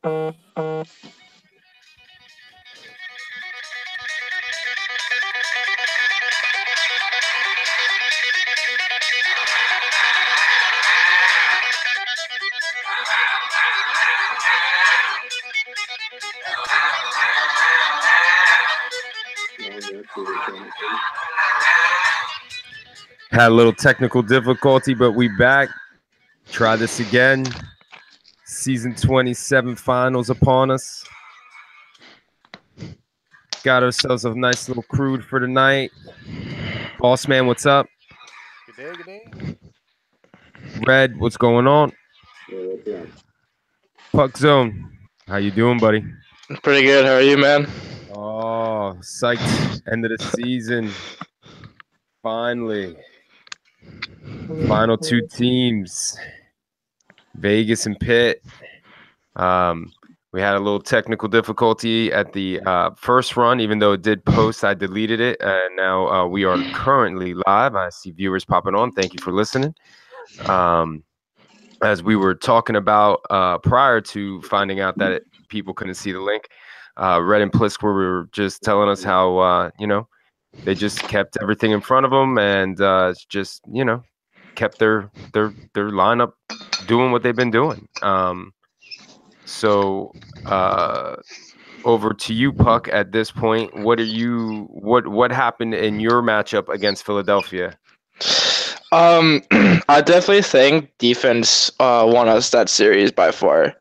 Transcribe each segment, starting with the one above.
Had a little technical difficulty, but we back. Try this again. Season 27 finals upon us. Got ourselves a nice little crude for tonight. Boss man, what's up? Good day. Red, what's going on? Puck Zone, how you doing, buddy? Pretty good. How are you, man? Oh, psyched. End of the season. Finally. Final two teams. Vegas and Pitt. We had a little technical difficulty at the first run. Even though it did post, I deleted it. And now we are currently live. I see viewers popping on. Thank you for listening. As we were talking about prior to finding out that people couldn't see the link, Red and Plisk were just telling us how, they just kept everything in front of them and just, kept their lineup doing what they've been doing. So over to you, Puck. At this point, what happened in your matchup against Philadelphia? I definitely think defense won us that series by far.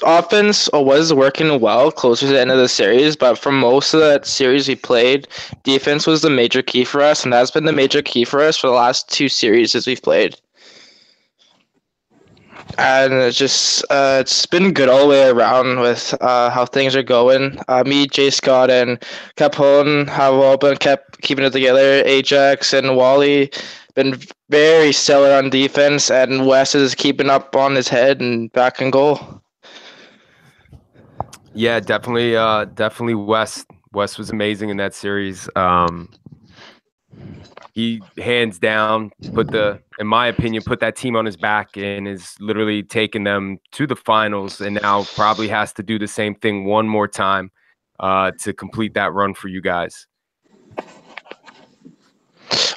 Offense was working well closer to the end of the series, but for most of that series we played, defense was the major key for us, and that's been the major key for us for the last two series as we've played. And it's been good all the way around with how things are going. Me, Jay Scott, and Capone have all been kept keeping it together. Ajax and Wally been very stellar on defense, and Wes is keeping up on his head and back in goal. Yeah, definitely Wes. Wes was amazing in that series. He hands down in my opinion, put that team on his back and is literally taking them to the finals, and now probably has to do the same thing one more time to complete that run for you guys.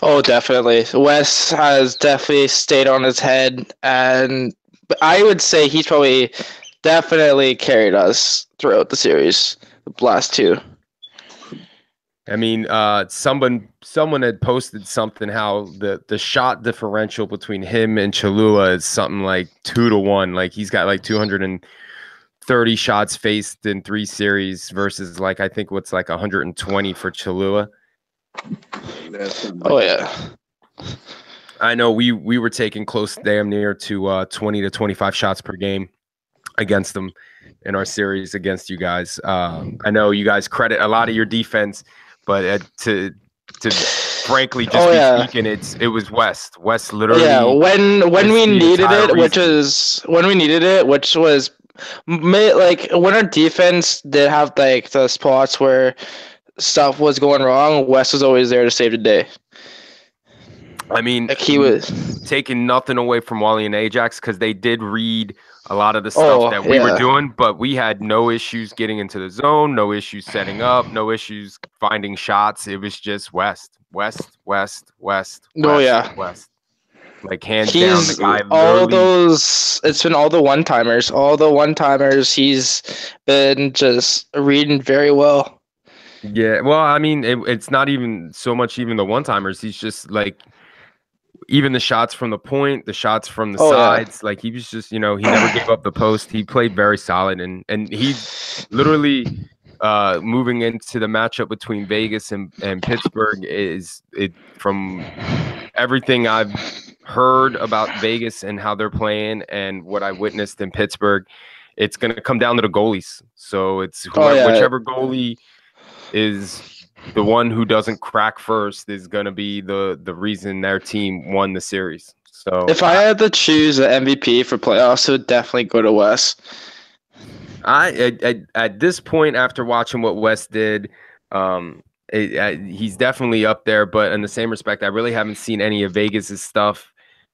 Oh, definitely. Wes has definitely stayed on his head, and I would say he's probably definitely carried us throughout the series, the last two. I mean, someone had posted something how the shot differential between him and Cholula is something like 2-1. Like he's got like 230 shots faced in 3 series versus like I think what's like 120 for Cholula. Oh yeah. I know we were taking close damn near to 20 to 25 shots per game against them in our series against you guys. I know you guys credit a lot of your defense, but to frankly just be speaking, it was West literally. Yeah, when we needed it, which was like when our defense did have like the spots where stuff was going wrong, West was always there to save the day. I mean, like he was taking nothing away from Wally and Ajax because they did read a lot of the stuff that we were doing, but we had no issues getting into the zone, no issues setting up, no issues finding shots. It was just West. Oh yeah, West. Like hands down, the guy. It's been all the one-timers. He's been just reading very well. Yeah, well, I mean, it's not even so much even the one-timers. He's just like. Even the shots from the point, the shots from the sides, like he was just, he never gave up the post. He played very solid, and he literally moving into the matchup between Vegas and Pittsburgh is it from everything I've heard about Vegas and how they're playing and what I witnessed in Pittsburgh, it's going to come down to the goalies. So it's whichever goalie is the one who doesn't crack first is going to be the reason their team won the series. So if I had to choose an MVP for playoffs, it would definitely go to Wes. At this point, after watching what Wes did, he's definitely up there. But in the same respect, I really haven't seen any of Vegas's stuff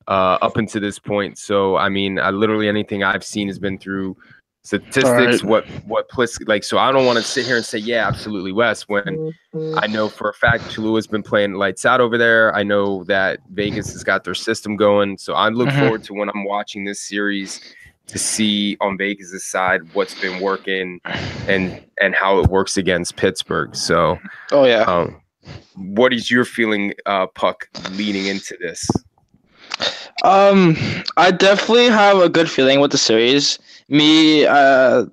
up until this point. So I mean, literally anything I've seen has been through statistics. Right. What Plisk like. So I don't want to sit here and say yeah, absolutely West when I know for a fact Chulua's been playing lights out over there. I know that Vegas has got their system going. So I look forward to when I'm watching this series to see on Vegas' side what's been working and how it works against Pittsburgh. So, Oh yeah. What is your feeling, Puck, leading into this? I definitely have a good feeling with the series. We've all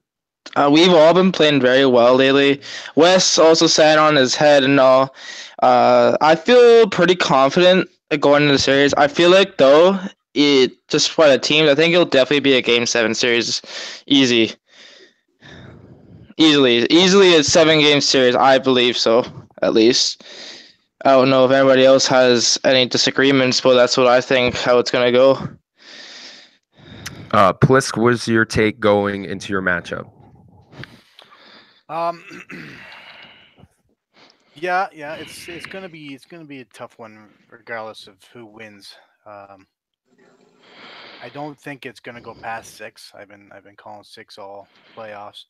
been playing very well lately. Wes also sat on his head and all. I feel pretty confident going into the series. I feel like though, it just for the teams, I think it'll definitely be a Game 7 series, easily a 7-game series. I believe so, at least. I don't know if anybody else has any disagreements, but that's what I think how it's gonna go. Plisk, what's your take going into your matchup? Yeah, it's gonna be a tough one regardless of who wins. I don't think it's gonna go past 6. I've been calling 6 all playoffs.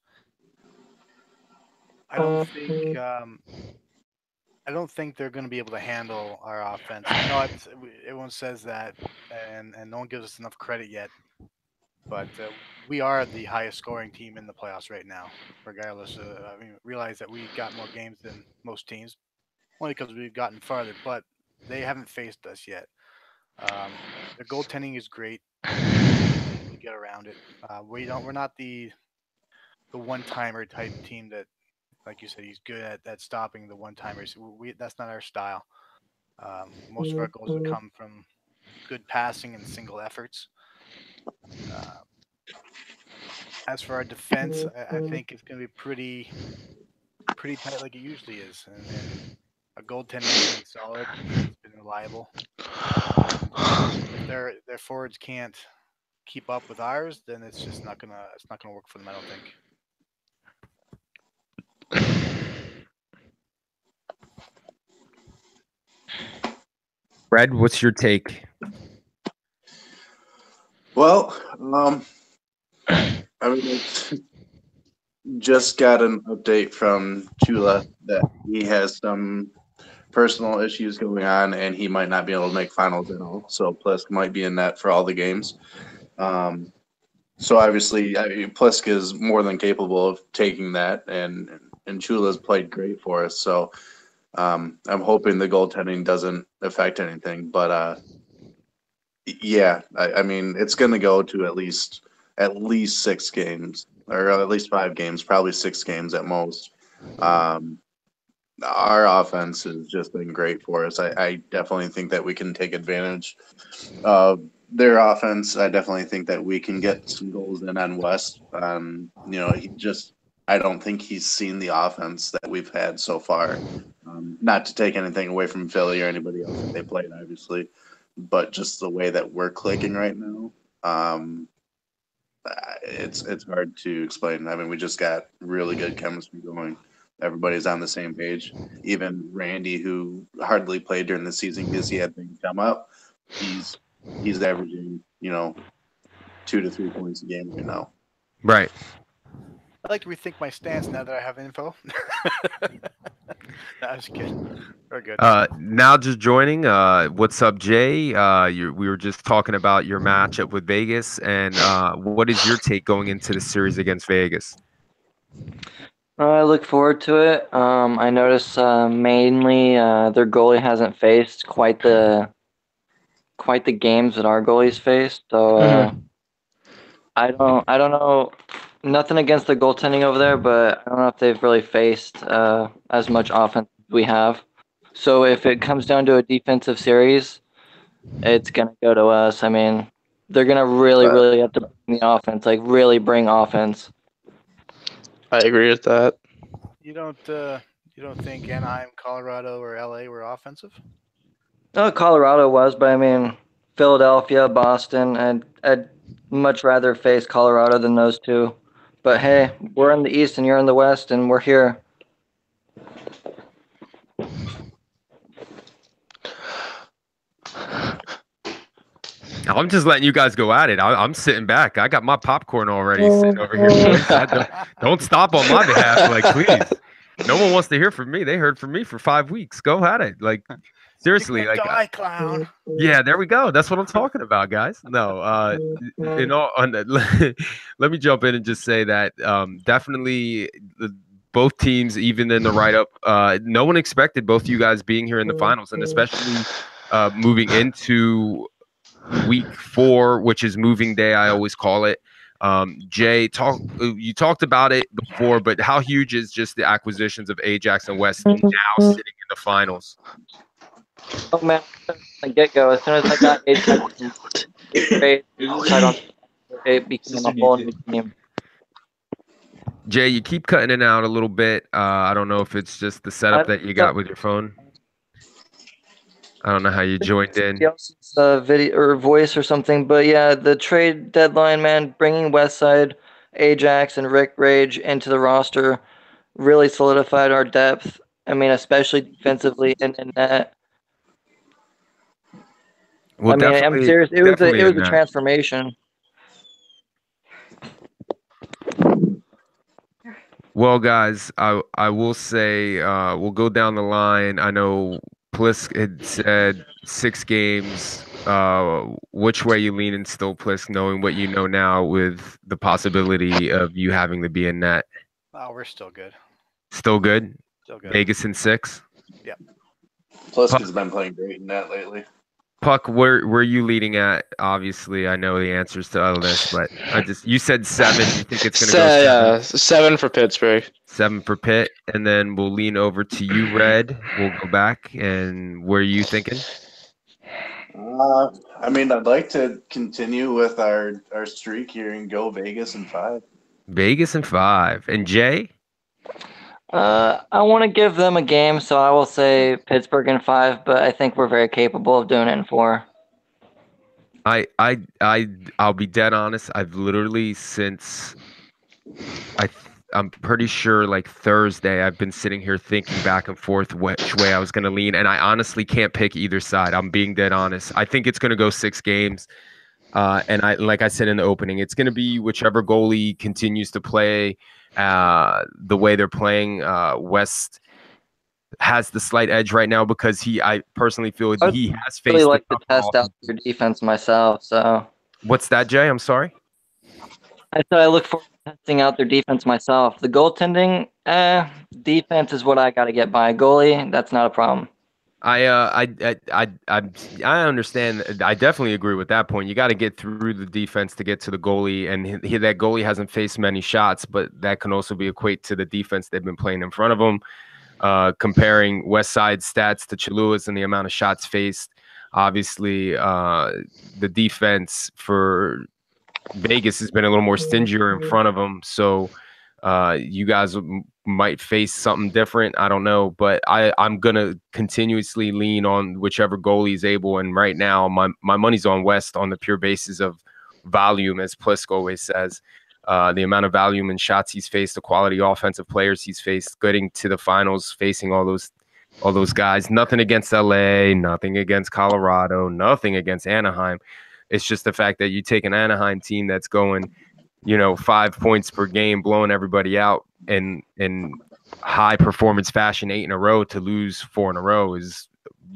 I don't think I don't think they're going to be able to handle our offense. I know everyone says that, and no one gives us enough credit yet. But we are the highest scoring team in the playoffs right now. Regardless, I mean, realize that we got more games than most teams, only because we've gotten farther. But they haven't faced us yet. Their goaltending is great. We get around it. We're not the one timer type team that, like you said, he's good at stopping the one timers. That's not our style. Most of our goals would come from good passing and single efforts. As for our defense, I think it's going to be pretty tight, like it usually is, and our goaltending has been solid. It's been reliable. If their forwards can't keep up with ours, then it's just not gonna work for them. I don't Fred, what's your take? Well, I mean, just got an update from Chula that he has some personal issues going on, and he might not be able to make finals at all. So Plisk might be in net for all the games. So obviously, I mean, Plisk is more than capable of taking that, and Chula's played great for us. So I'm hoping the goaltending doesn't affect anything. But yeah, I mean, it's going to go to at least 6 games, or at least 5 games, probably 6 games at most. Our offense has just been great for us. I definitely think that we can take advantage of their offense. I definitely think that we can get some goals in on West. You know, I don't think he's seen the offense that we've had so far. Not to take anything away from Philly or anybody else that they played, obviously, but just the way that we're clicking right now, it's hard to explain. I mean, we just got really good chemistry going. Everybody's on the same page. Even Randy, who hardly played during the season because he had things come up, he's averaging 2 to 3 points a game right now. Right. I'd like to rethink my stance now that I have info. No, I was kidding. Very good. Now just joining. What's up, Jay? We were just talking about your matchup with Vegas, and what is your take going into the series against Vegas? I look forward to it. I notice mainly their goalie hasn't faced quite the games that our goalies faced. So I don't know. Nothing against the goaltending over there, but I don't know if they've really faced as much offense as we have. So if it comes down to a defensive series, it's gonna go to us. I mean, they're gonna really have to bring the offense, like really bring offense. I agree with that. You don't think Anaheim, Colorado, or LA were offensive? No, Colorado was, but I mean, Philadelphia, Boston, I'd much rather face Colorado than those two. But hey, we're in the East and you're in the West, and we're here. I'm just letting you guys go at it. I'm sitting back. I got my popcorn already sitting over here. Boys. Don't stop on my behalf. Like, please. No one wants to hear from me. They heard from me for 5 weeks. Go at it. Like, seriously. Like, die, clown. yeah, there we go. That's what I'm talking about, guys. No, let me jump in and just say that definitely both teams, even in the write-up, no one expected both you guys being here in the finals, and especially moving into week 4, which is moving day, I always call it. Jay, you talked about it before, but how huge is just the acquisitions of Ajax and West now sitting in the finals? Oh man, from the get-go, as soon as I got Ajax, it became a whole new team. Jay, you keep cutting it out a little bit. I don't know if it's just the setup that you got with your phone. I don't know how you joined in. Video or voice or something, but yeah, the trade deadline, man, bringing Westside, Ajax, and Rick Rage into the roster really solidified our depth. I mean, especially defensively and in net. Well, I mean, I'm serious. It was a transformation. Well, guys, I will say we'll go down the line. I know Plisk had said 6 games. Which way you lean in still, Plisk, knowing what you know now with the possibility of you having to be in net? Oh, we're still good. Still good? Still good. Vegas in 6? Yep. Plisk has been playing great in net lately. Puck, where are you leading at? Obviously, I know the answers to all this, but you said 7. You think it's going to go 7? Yeah, 7 for Pittsburgh. 7 for Pitt, and then we'll lean over to you, Red. We'll go back, and where are you thinking? I mean, I'd like to continue with our streak here and go Vegas in 5. Vegas in 5. And Jay? I want to give them a game, so I will say Pittsburgh in 5, but I think we're very capable of doing it in 4. I'll be dead honest. I've literally since I'm pretty sure like Thursday, I've been sitting here thinking back and forth which way I was going to lean, and I honestly can't pick either side. I'm being dead honest. I think it's going to go 6 games. And like I said in the opening, it's going to be whichever goalie continues to play the way they're playing. West has the slight edge right now because I personally feel he has faced. I really like to test out their defense myself. So what's that, Jay? I'm sorry. I said I look forward to testing out their defense myself. The goaltending, defense is what I got to get by. Goalie, that's not a problem. I understand. I definitely agree with that point. You got to get through the defense to get to the goalie, and that goalie hasn't faced many shots, but that can also be equate to the defense they've been playing in front of him. Comparing West Side stats to Cholula's and the amount of shots faced, obviously the defense for Vegas has been a little more stingier in front of them. So you guys might face something different. I don't know, but I'm going to continuously lean on whichever goalie is able. And right now, my money's on West on the pure basis of volume, as Plisk always says. The amount of volume and shots he's faced, the quality offensive players he's faced, getting to the finals, facing all those guys. Nothing against LA, nothing against Colorado, nothing against Anaheim. It's just the fact that you take an Anaheim team that's going, 5 points per game, blowing everybody out in high performance fashion 8 in a row, to lose 4 in a row is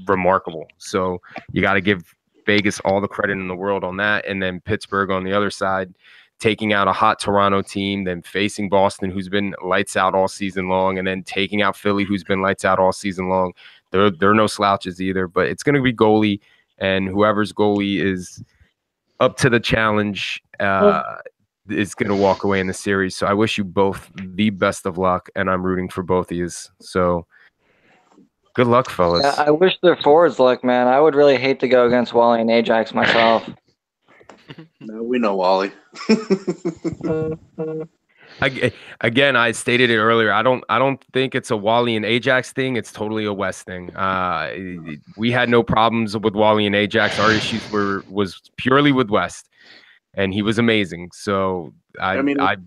remarkable. So you got to give Vegas all the credit in the world on that. And then Pittsburgh on the other side, taking out a hot Toronto team, then facing Boston, who's been lights out all season long, and then taking out Philly, who's been lights out all season long. They're no slouches either, but it's going to be goalie, and whoever's goalie is up to the challenge is going to walk away in the series. So I wish you both the best of luck, and I'm rooting for both of you. So good luck, fellas. Yeah, I wish their forwards luck, man. I would really hate to go against Wally and Ajax myself. No, we know Wally. Again, I stated it earlier. I don't think it's a Wally and Ajax thing. It's totally a West thing. We had no problems with Wally and Ajax. Our issues was purely with West. and he was amazing. So I mean, I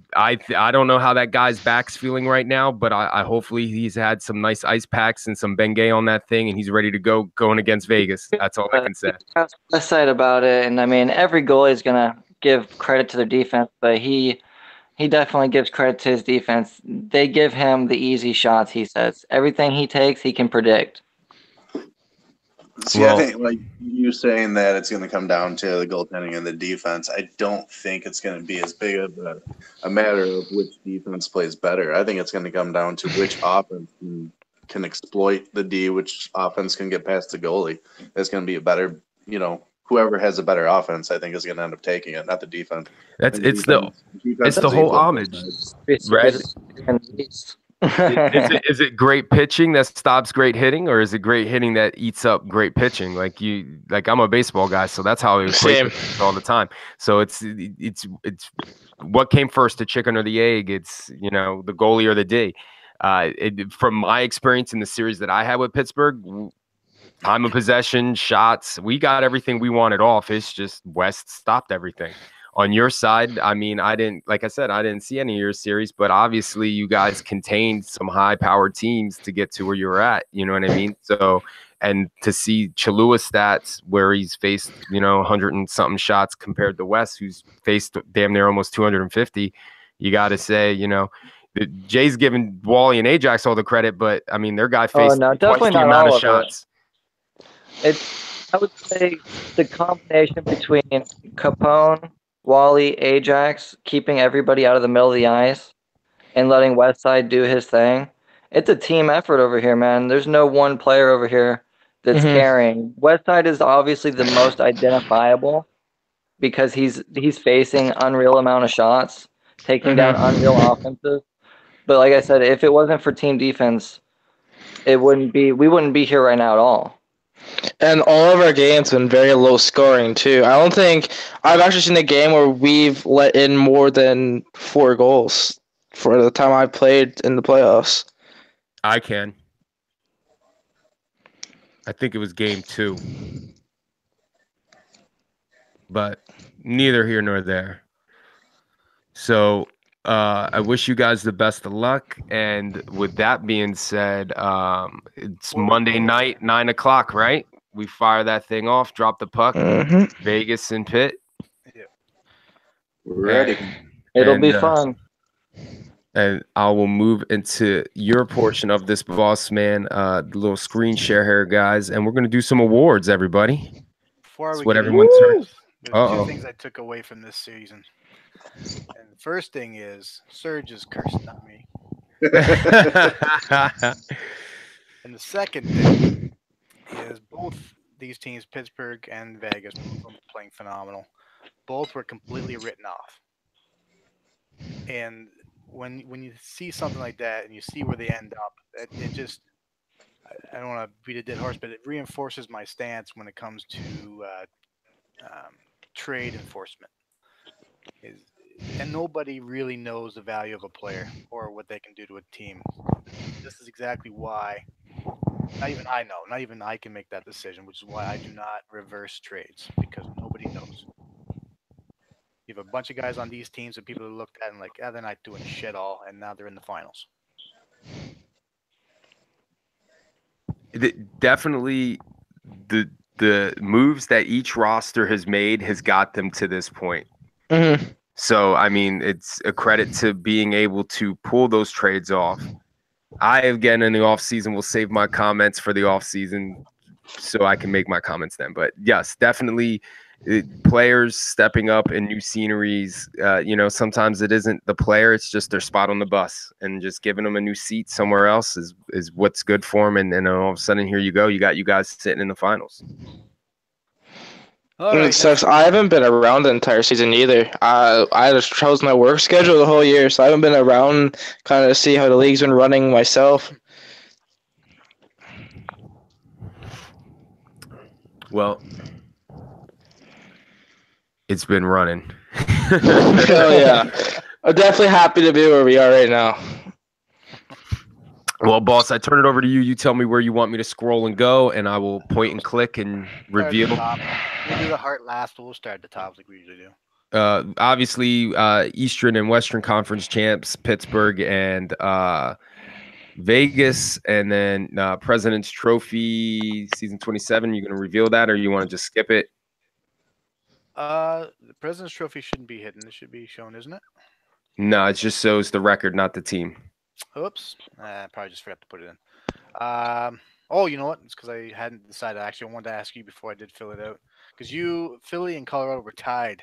don't know how that guy's back's feeling right now, but I hopefully he's had some nice ice packs and some Bengay on that thing, and he's ready to go going against Vegas. That's all I can say. West Side about it, and I mean every goalie is gonna give credit to their defense, but he definitely gives credit to his defense. They give him the easy shots. He says everything he takes, he can predict. See, I think like you saying that it's going to come down to the goaltending and the defense. I don't think it's going to be as big of a matter of which defense plays better. I think it's going to come down to which offense can exploit the D, which offense can get past the goalie. It's going to be a better, whoever has a better offense, I think is going to end up taking it, not the defense. It's the whole homage, right? Is it great pitching that stops great hitting, or is it great hitting that eats up great pitching? Like I'm a baseball guy, so that's how I equate it all the time. So it's what came first, the chicken or the egg? It's the goalie or the D. From my experience in the series that I had with Pittsburgh, time of possession, shots, we got everything we wanted off. It's just West stopped everything. On your side, I mean, I didn't see any of your series, but obviously you guys contained some high-powered teams to get to where you were at. You know what I mean? So, and to see Chalua's stats where he's faced, 100 and something shots compared to West, who's faced damn near almost 250, you got to say, Jay's giving Wally and Ajax all the credit, but I mean, their guy faced twice the amount of shots. I would say the combination between Capone, Wally, Ajax, keeping everybody out of the middle of the ice and letting Westside do his thing. It's a team effort over here, man. There's no one player over here that's carrying. Westside is obviously the most identifiable because he's facing unreal amount of shots, taking down unreal offenses. But like I said, if it wasn't for team defense, we wouldn't be here right now at all. And all of our games have been very low scoring too. I don't think I've actually seen a game where we've let in more than 4 goals for the time I played in the playoffs. I think it was game 2. But neither here nor there. So I wish you guys the best of luck. And with that being said, it's Monday night, 9:00, right? We fire that thing off, drop the puck, Vegas and Pitt. Yeah. We're ready. It'll be fun. And I will move into your portion of this, boss man, the little screen share here, guys. And we're going to do some awards, everybody. Before we what get everyone's there's 2 things I took away from this season. And the first thing is Serge is cursed, not me. And the second thing is both these teams, Pittsburgh and Vegas, both were playing phenomenal. Both were completely written off. And when you see something like that and you see where they end up, it just, I don't want to beat a dead horse, but it reinforces my stance when it comes to trade enforcement. And nobody really knows the value of a player or what they can do to a team. This is exactly why not even I know, not even I can make that decision, which is why I do not reverse trades, because nobody knows. You have a bunch of guys on these teams that people have looked at and like, they're not doing shit all, and now they're in the finals. Definitely the moves that each roster has made has got them to this point. So, I mean, it's a credit to being able to pull those trades off. I, again, in the offseason, will save my comments for the offseason so I can make my comments then. But, yes, definitely players stepping up in new sceneries. Sometimes it isn't the player. It's just their spot on the bus. And just giving them a new seat somewhere else is what's good for them. And all of a sudden, here you go. You got you guys sitting in the finals. Right, it sucks. I haven't been around the entire season either. I just chose my work schedule the whole year, so I haven't been around kind of to see how the league's been running myself. Well, it's been running. Oh, yeah. I'm definitely happy to be where we are right now. Well, boss, I turn it over to you. You tell me where you want me to scroll and go, and I will point and click and reveal. We'll do the heart last, but we'll start at the top like we usually do. obviously Eastern and Western Conference champs, Pittsburgh and Vegas, and then President's Trophy season 27. You gonna reveal that, or you want to just skip it? The President's Trophy shouldn't be hidden. It should be shown, isn't it? No, it just shows the record, not the team. Oops. I probably just forgot to put it in. Oh, you know what? It's because I hadn't decided. Actually, I wanted to ask you before I did fill it out. Because Philly and Colorado were tied.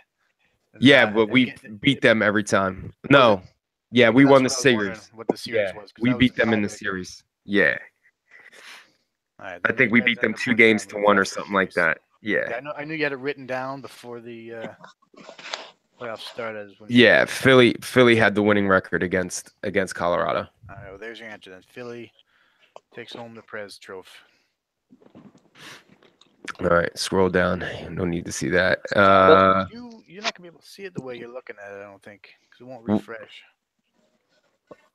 Yeah, but we beat them every time. No. Yeah, we won the series. What the series was. We beat them in the series. Yeah. All right, I think we beat them 2-1 or something like that. Yeah. I knew you had it written down before the playoffs started. Yeah, Philly had the winning record against Colorado. All right, well, there's your answer then. Philly takes home the Prez Trophy. All right, scroll down. No need to see that. You're not gonna be able to see it the way you're looking at it, I don't think, because it won't refresh.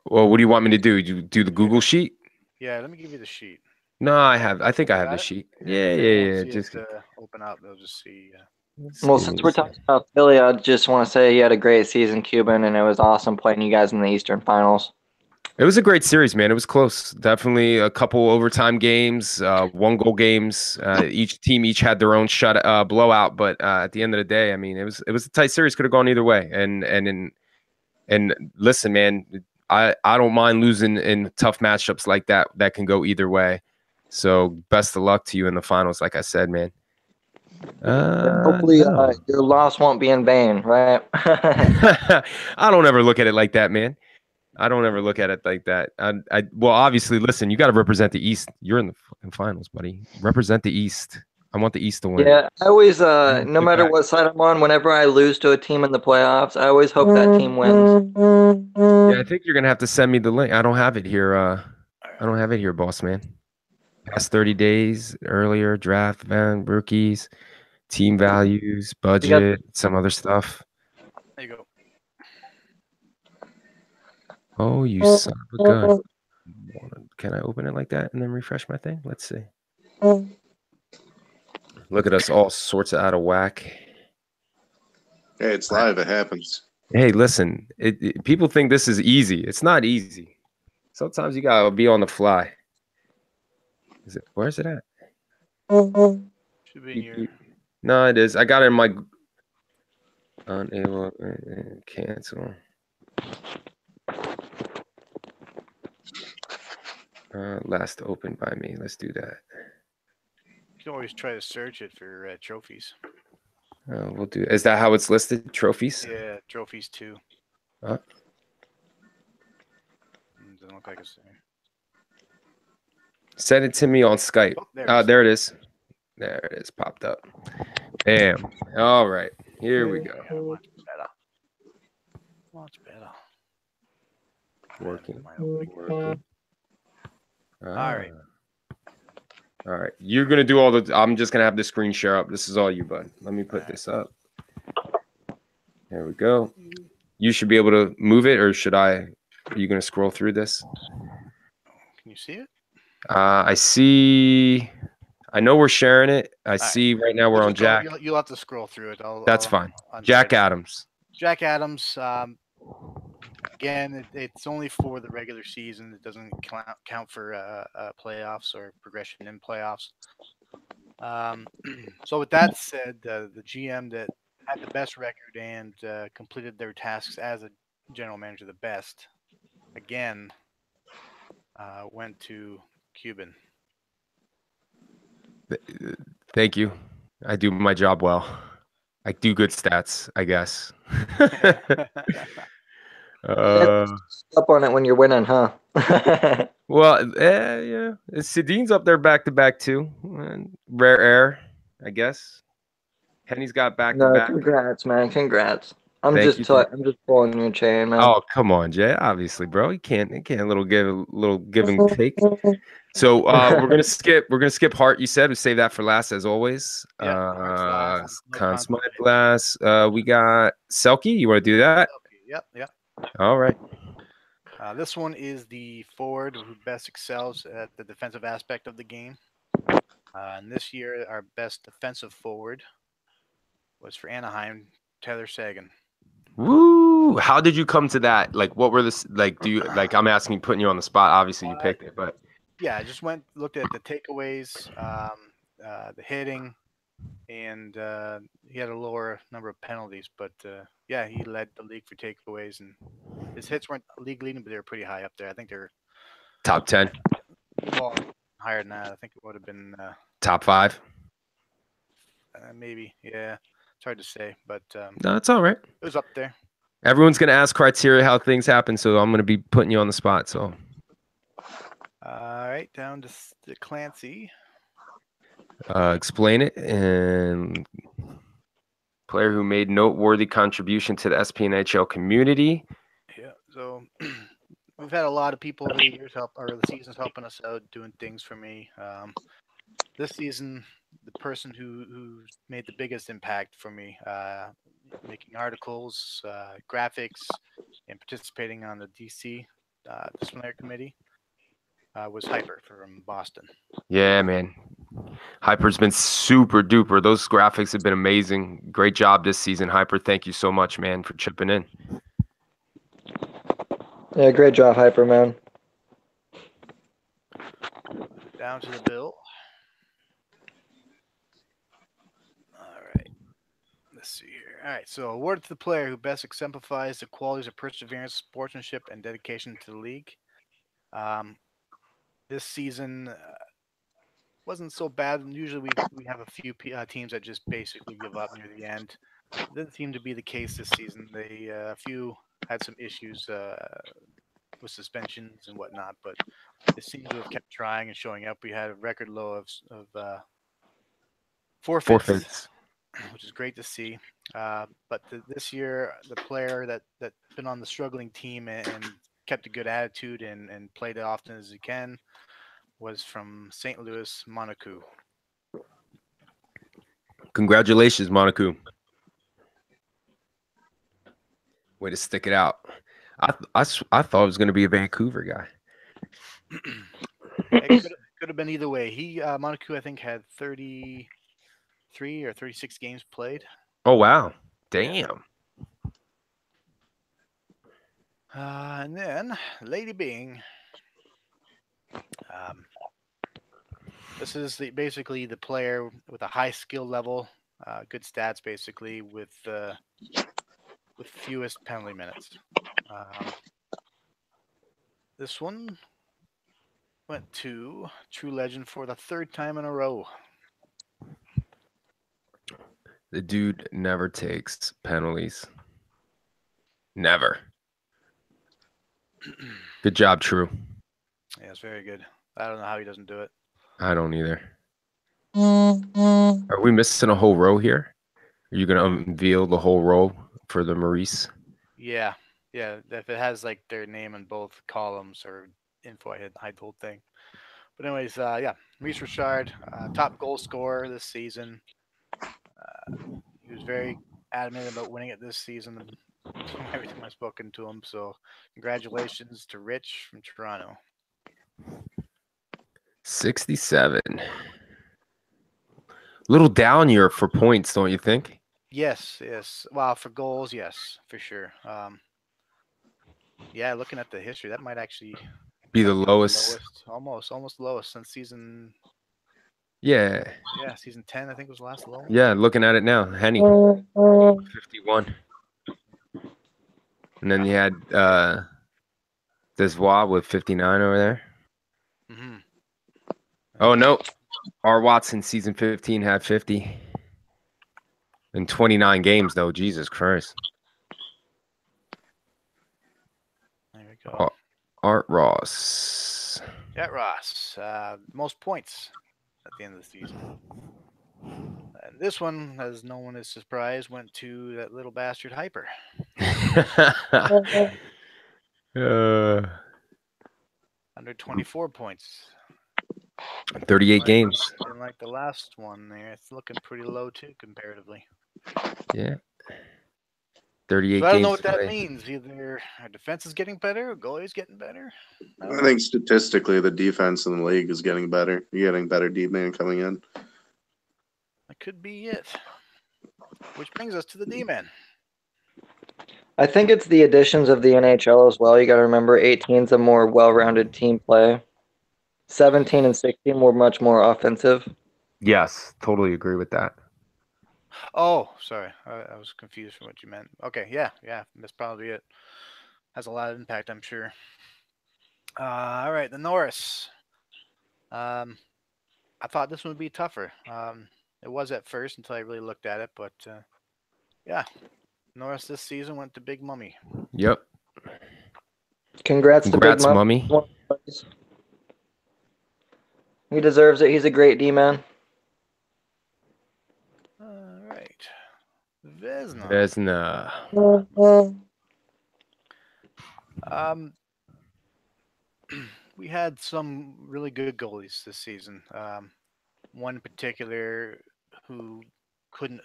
Well, what do you want me to do? You do the Google sheet? Yeah, let me give you the sheet. No, I think I have the sheet. Yeah. Just open up. They'll just see. Well, since we're talking about Philly, I just want to say he had a great season, Cuban, and it was awesome playing you guys in the Eastern Finals. It was a great series, man. It was close. Definitely a couple overtime games, 1-goal games. Each team had their own blowout, but at the end of the day, I mean, it was a tight series. Could have gone either way. And listen, man, I don't mind losing in tough matchups like that. That can go either way. So best of luck to you in the finals, like I said, man. Hopefully, your loss won't be in vain, right? I don't ever look at it like that, man. I don't ever look at it like that. Well, obviously, listen, you got to represent the East. You're in the fucking finals, buddy. Represent the East. I want the East to win. Yeah, I always, no matter what side I'm on, whenever I lose to a team in the playoffs, I always hope that team wins. Yeah, I think you're gonna have to send me the link. I don't have it here. I don't have it here, boss man. Past 30 days earlier, draft van rookies, team values, budget, some other stuff. There you go. Oh, you son of a gun. Can I open it like that and then refresh my thing? Let's see. Look at us all sorts of out of whack. Hey, it's live. It happens. Hey, listen, people think this is easy. It's not easy. Sometimes you got to be on the fly. Where's it at? Should be in your... No, it is. I got it in my... Unable... Cancel. Last opened by me. Let's do that. You can always try to search it for trophies. We'll do. Is that how it's listed? Trophies? Yeah, trophies too. Huh? Doesn't look like it's there. Send it to me on Skype. Oh, there it is. There it is. Popped up. Bam. All right. Here we go. Yeah, much better. Much better. Working. All right. All right. You're going to do all the... I'm just going to have the screen share up. This is all you, bud. Let me put this up. There we go. You should be able to move it, or should I... Are you going to scroll through this? Can you see it? I see... I know we're sharing it. I see right now we're on Jack. You'll have to scroll through it. That's fine. Jack Adams. Jack Adams. Again, it's only for the regular season. It doesn't count for playoffs or progression in playoffs. So with that said, the GM that had the best record and completed their tasks as a general manager the best, again, went to Cuban. Thank you. I do my job well. I do good stats, I guess. Up on it when you're winning, huh? Well, yeah. Sedin's up there back-to-back too. Rare air, I guess. Henny's got back-to-back. Congrats, man. Congrats. I'm just pulling your chain, man. Oh, come on, Jay. Obviously, bro. You can't give and take. So we're gonna skip Hart. You said we save that for last as always. Yeah, Conn Smythe last. We got Selke. You want to do that? Yep. All right. This one is the forward who best excels at the defensive aspect of the game. And this year, our best defensive forward was for Anaheim, Tyler Sagan. Woo! How did you come to that? Like, what were this? Like, do you like? I'm asking, putting you on the spot. Obviously, you picked it, but yeah, I just looked at the takeaways, the hitting, and he had a lower number of penalties. But yeah, he led the league for takeaways, and his hits weren't league leading, but they were pretty high up there. I think they're top 10, well higher than that. I think it would have been top 5. maybe. Yeah, it's hard to say, but No, it's all right. it was up there. Everyone's gonna ask criteria how things happen, so I'm gonna be putting you on the spot. So, All right, down to Clancy. explain it. And player who made noteworthy contribution to the SPNHL community. Yeah, so we've had a lot of people over the years the seasons helping us out, doing things for me. This season, the person who made the biggest impact for me, making articles, graphics, and participating on the DC disciplinary committee, was Hyper from Boston. Yeah, man. Hyper's been super duper. Those graphics have been amazing. Great job this season, Hyper. Thank you so much, man, for chipping in. Yeah, great job, Hyper, man. Down to the bill. All right. Let's see here. All right. So, awarded to the player who best exemplifies the qualities of perseverance, sportsmanship, and dedication to the league. This season wasn't so bad. Usually, we have a few teams that just basically give up near the end. It didn't seem to be the case this season. They a few had some issues with suspensions and whatnot, but they seem to have kept trying and showing up. We had a record low of forfeits, which is great to see. But this year, the player that been on the struggling team and kept a good attitude and played as often as he can was from St. Louis, Monaco. Congratulations, Monaco. Way to stick it out. I thought it was going to be a Vancouver guy. It could have been either way. Monaco, I think, had 33 or 36 games played. Oh, wow. Damn. And then Lady Bing. This is basically the player with a high skill level, good stats, basically with fewest penalty minutes. This one went to True Legend for the 3rd time in a row. The dude never takes penalties. Never. Good job, True. Yeah, it's very good. I don't know how he doesn't do it. I don't either. Are we missing a whole row here? Are you going to unveil the whole row for the Maurice? Yeah. If it has like their name in both columns or info, I hide the whole thing. But anyways, Maurice Richard, top goal scorer this season. He was very adamant about winning it this season every time I've spoken to him. So congratulations to Rich from Toronto. 67. Little down year for points, don't you think? Yes. Well, for goals, yes, for sure. Yeah, looking at the history, that might actually be the lowest. Almost lowest since season. Yeah, season 10, I think was the last low. Yeah, looking at it now, Henny, 51. And then you had Desvois with 59 over there. Mm-hmm. Oh, no. R. Watson, season 15, had 50. In 29 games, though. Jesus Christ. There we go. Art Ross. Yeah, Ross. Most points at the end of the season. And this one, as no one is surprised, went to that little bastard Hyper. Under 24 points. 38 games. And like the last one there, it's looking pretty low too, comparatively. Yeah. 38 games. I don't know what that means. Either our defense is getting better or goalie's getting better. I think statistically the defense in the league is getting better. You're getting better D-man coming in. That could be it. Which brings us to the D-man. I think it's the additions of the NHL as well. You got to remember 18's a more well-rounded team play. 17 and 16 were much more offensive. Yes, totally agree with that. Oh, sorry. I was confused from what you meant. Okay, yeah. That's probably it. Has a lot of impact, I'm sure. All right, the Norris. I thought this one would be tougher. It was at first until I really looked at it, but yeah, Norris this season went to Big Mummy. Yep. Congrats to Big Mummy. He deserves it. He's a great D-man. All right, Vezina. We had some really good goalies this season. One in particular who couldn't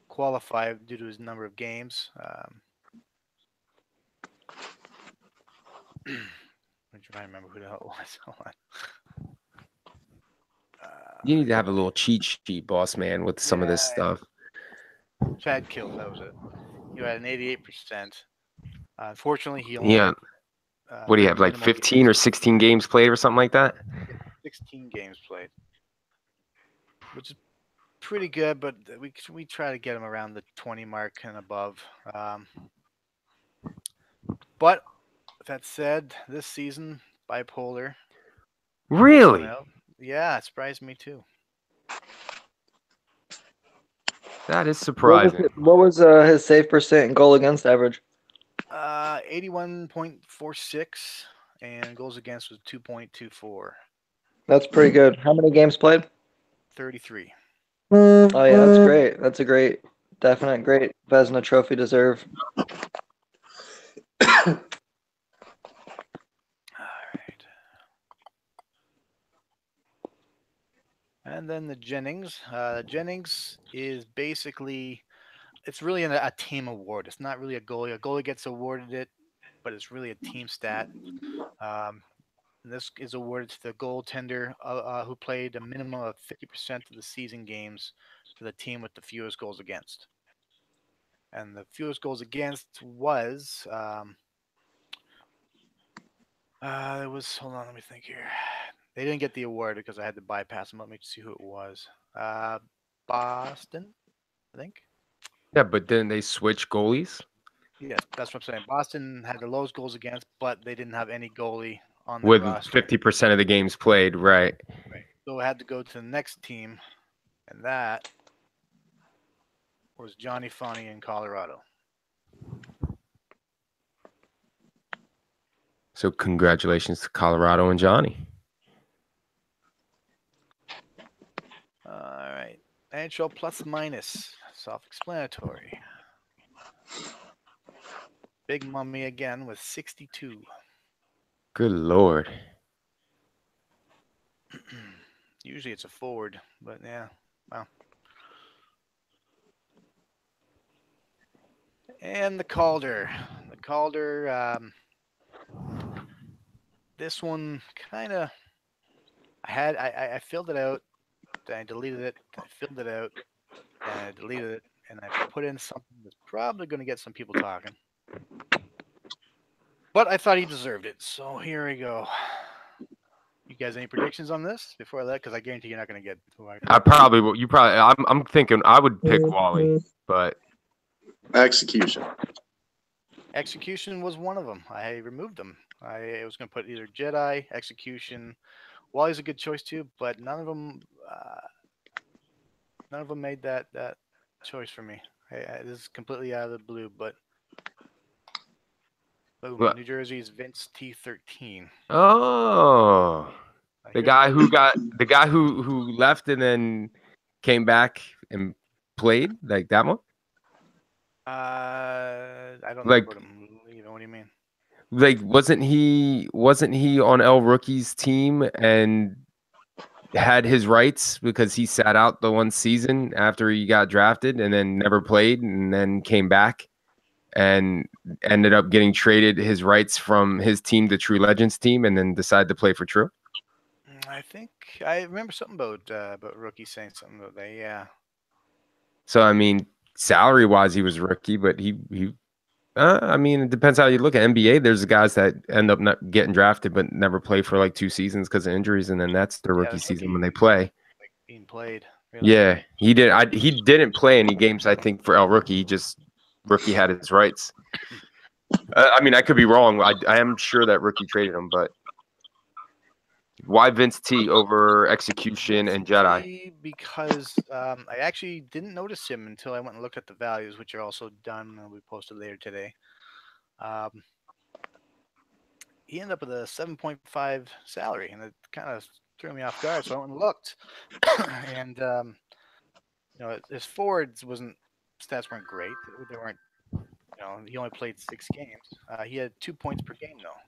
qualify due to his number of games. I'm trying to remember who the hell it was. Hold on. You need to have a little cheat sheet, boss man, with some of this stuff. Chad Kill, that was it. He had an 88%. Unfortunately, he only had, what do you have, like 15 or 16 games played or something like that? 16 games played, which is pretty good, but we try to get him around the 20 mark and above. But that said, this season, bipolar. Really? Yeah, it surprised me too. That is surprising. What was his save percent and goal against average? 81.46, and goals against was 2.24. That's pretty good. How many games played? 33. Oh yeah, that's great. That's a great Vezina Trophy deserve. All right. And then the Jennings. Jennings is basically, it's really a team award. It's not really a goalie. A goalie gets awarded it, but it's really a team stat. This is awarded to the goaltender who played a minimum of 50% of the season games for the team with the fewest goals against. And the fewest goals against was it was, hold on, let me think here. They didn't get the award because I had to bypass them. Let me see who it was. Boston, I think. Yeah, but didn't they switch goalies? Yes, that's what I'm saying. Boston had the lowest goals against, but they didn't have any goalie on their With roster. 50% of the games played, right? So I had to go to the next team, and that was Johnny Fonny in Colorado. So congratulations to Colorado and Johnny. All right. NHL plus minus. Self-explanatory. Big Mummy again with 62. Good Lord. Usually it's a forward, but yeah. Wow. And the Calder. The Calder, this one kind of, I filled it out, then I deleted it, I filled it out, then I deleted it, and I put in something that's probably going to get some people talking. But I thought he deserved it, so here we go. You guys, any predictions on this before I let? Because I guarantee you're not going to get who I. I probably will. You probably. I'm thinking I would pick Wally, but Execution. Execution was one of them. I removed them. I was going to put either Jedi, Execution. Wally's a good choice too, but none of them made that choice for me. This is completely out of the blue, but boom, what? New Jersey's Vince T13. Oh, the guy who left and then came back and played, like that one. I don't like, know about him. You know what do you mean? Like, wasn't he on El Rookie's team and had his rights because he sat out the one season after he got drafted and then never played and then came back and ended up getting traded his rights from his team to True Legends team and then decided to play for True? I think I remember something about Rookie saying something about that. Yeah. So I mean, salary wise, he was rookie, but he. I mean, it depends how you look at NBA. There's guys that end up not getting drafted but never play for like 2 seasons because of injuries, and then that's their rookie season when they play. Like being played. Really. Yeah, he did. He didn't play any games, I think, for El Rookie. Rookie had his rights. I mean, I could be wrong. I am sure that Rookie traded him, but why Vince T over Execution and Jedi? Because I actually didn't notice him until I went and looked at the values, which are also done. We posted later today. He ended up with a 7.5 salary, and it kind of threw me off guard. So I went and looked, and his forwards stats weren't great. They weren't. He only played 6 games. He had 2 points per game though.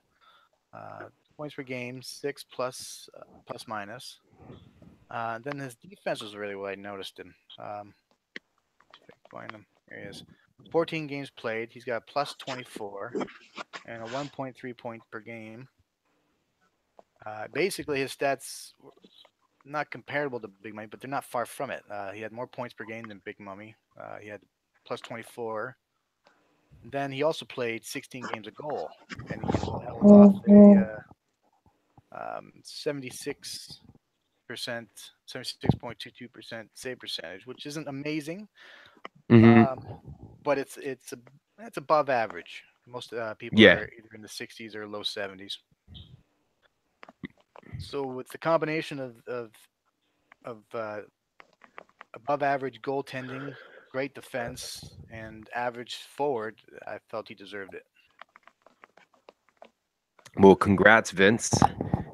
Points per game, 6 plus minus. Then his defense was really what I noticed him. If I can find him, here he is. 14 games played. He's got plus 24 and a 1.3 point per game. Basically, his stats were not comparable to Big Mummy, but they're not far from it. He had more points per game than Big Mummy. He had plus 24. Then he also played 16 games a goal, and he held off a 76%, 76.22% save percentage, which isn't amazing, but it's above average. Most people are either in the 60s or low 70s. So with the combination of above average goaltending, great defense, and average forward, I felt he deserved it. Well, congrats, Vince.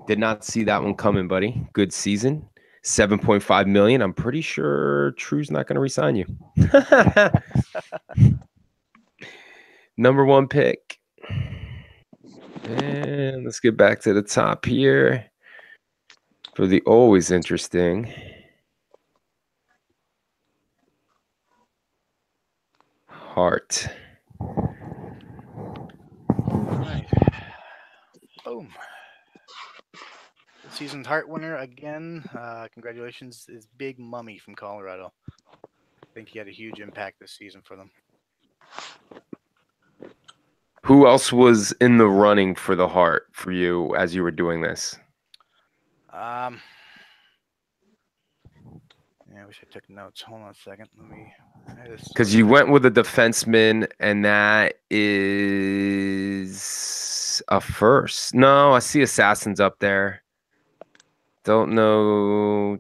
Did not see that one coming, buddy. Good season. 7.5 million. I'm pretty sure True's not going to resign you. Number 1 pick. And let's get back to the top here for the always interesting Hart. Right. Boom. Season's Hart winner again. Congratulations is Big Mummy from Colorado. I think he had a huge impact this season for them. Who else was in the running for the Hart for you as you were doing this? Yeah, I wish I took notes. Hold on a second. Let me. Because you went with a defenseman, and that is a first. No, I see Assassins up there. Don't know.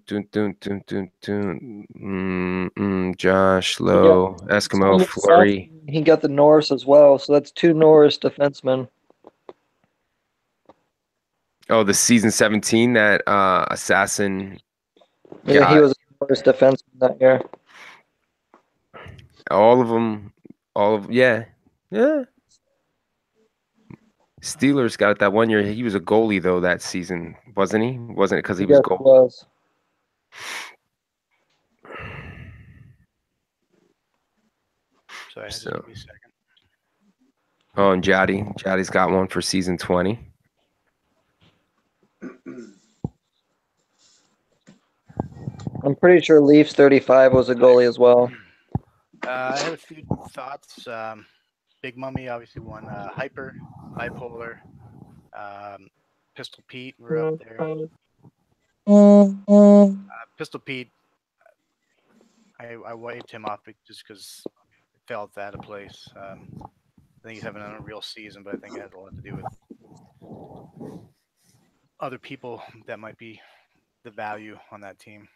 Josh Lowe, Eskimo, Fleury. He got the Norris as well, so that's 2 Norris defensemen. Oh, the season 17 that Assassin. Yeah, he was a Norris defenseman that year. All of them. Yeah. Steelers got it that one year. He was a goalie though that season, wasn't he? Wasn't it because he was goalie? Was. Sorry, just give me a second. Oh, and Jaddy's got one for season 20. I'm pretty sure Leafs 35 was a goalie as well. I have a few thoughts. Big Mummy obviously won. Hyper, Bipolar, Pistol Pete were up there. Pistol Pete, I waved him off just because it felt out of place. I think he's having an unreal season, but I think it has a lot to do with other people that might be the value on that team.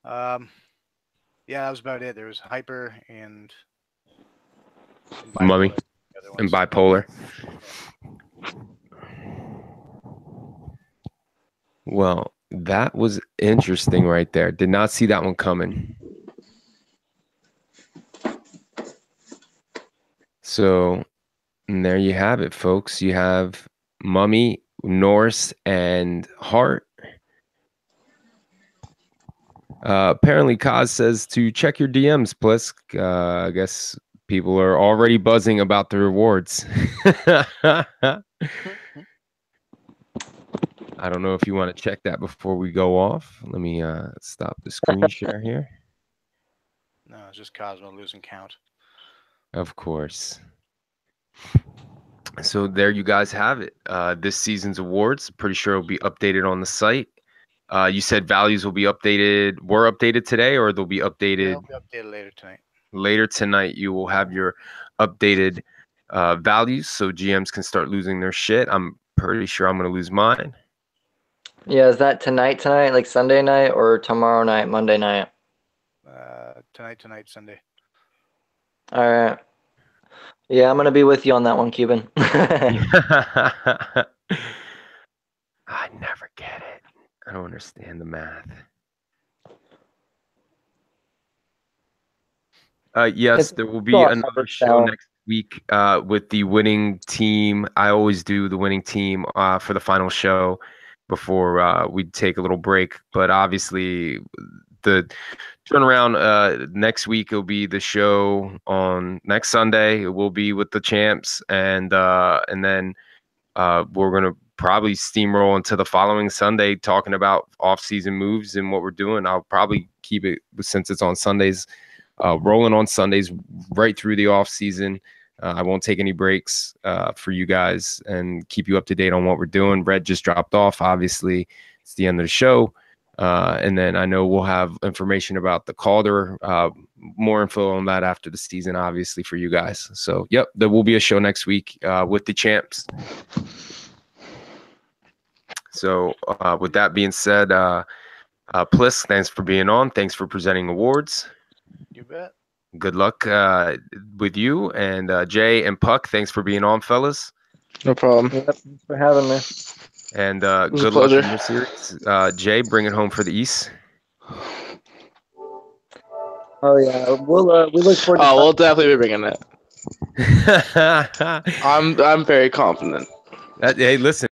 Yeah, that was about it. There was Hyper and Mummy and Bipolar. Well, that was interesting right there. Did not see that one coming. So, and there you have it, folks. You have Mummy, Norris, and Hart. Apparently, Kaz says to check your DMs, Plisk. I guess people are already buzzing about the rewards. I don't know if you want to check that before we go off. Let me stop the screen share here. No, it's just Cosmo losing count. Of course. So there you guys have it. This season's awards, pretty sure will be updated on the site. You said values will be updated. Were updated today, or they'll be updated? They'll be updated later tonight. Later tonight, you will have your updated values, so GMs can start losing their shit. I'm pretty sure I'm going to lose mine. Yeah, is that tonight, like Sunday night, or tomorrow night, Monday night? Tonight, Sunday. All right. Yeah, I'm gonna be with you on that one, Cuban. I never get it. I don't understand the math. Yes, there will be another show next week with the winning team. I always do the winning team for the final show before we take a little break. But obviously, the turnaround next week will be the show on next Sunday. It will be with the champs, and then we're gonna probably steamroll into the following Sunday talking about off-season moves and what we're doing. I'll probably keep it, since it's on Sundays, rolling on Sundays right through the off season. I won't take any breaks for you guys and keep you up to date on what we're doing. Red just dropped off. Obviously, it's the end of the show. And then I know we'll have information about the Calder, more info on that after the season, obviously, for you guys. So, yep, there will be a show next week with the champs. So, with that being said, Plisk, thanks for being on. Thanks for presenting awards. You bet. Good luck with you. And Jay and Puck, thanks for being on, fellas. No problem. Yep, thanks for having me. And good luck in your series. Jay, bring it home for the East. Oh yeah, we look forward to we'll definitely be bringing it. I'm very confident. Hey, listen.